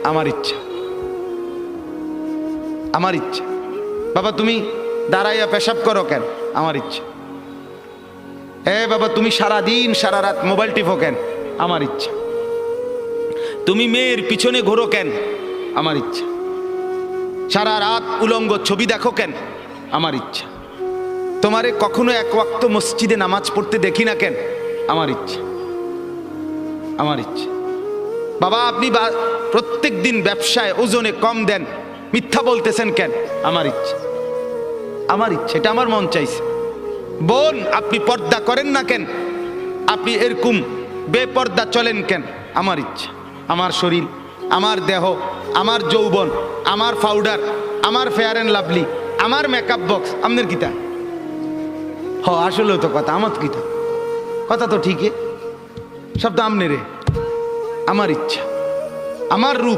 আমার ইচ্ছা, আমার ইচ্ছা। বাবা তুমি দাঁড়াইয়া পেশাব করো কেন? আমার ইচ্ছা। বাবা তুমি সারা দিন সারা রাত মোবাইল টিপো কেন? আমার ইচ্ছা। তুমি মেয়ের পিছনে ঘোরো কেন? আমার ইচ্ছা। সারা রাত উলঙ্গ ছবি দেখো কেন? আমার ইচ্ছা। তোমারে কখনো এক ওয়াক্ত মসজিদে নামাজ পড়তে দেখি না কেন? আমার ইচ্ছা, আমার ইচ্ছা। বাবা আপনি প্রত্যেক দিন ব্যবসায় ওজনে কম দেন, মিথ্যা বলতেছেন কেন? আমার ইচ্ছা, আমার ইচ্ছা। এটা আমার মন চাইছে। বোন আপনি পর্দা করেন না কেন? আপনি এরকম বেপর্দা চলেন কেন? আমার ইচ্ছা। আমার শরীর, আমার দেহ, আমার যৌবন, আমার পাউডার, আমার ফেয়ার অ্যান্ড লাভলি, আমার মেকআপ বক্স, আপনার কিতা? আসলেও তো কথা, আমার কিতা কথা তো ঠিকই, সব তো আমনে রে। আমার ইচ্ছা, আমার রূপ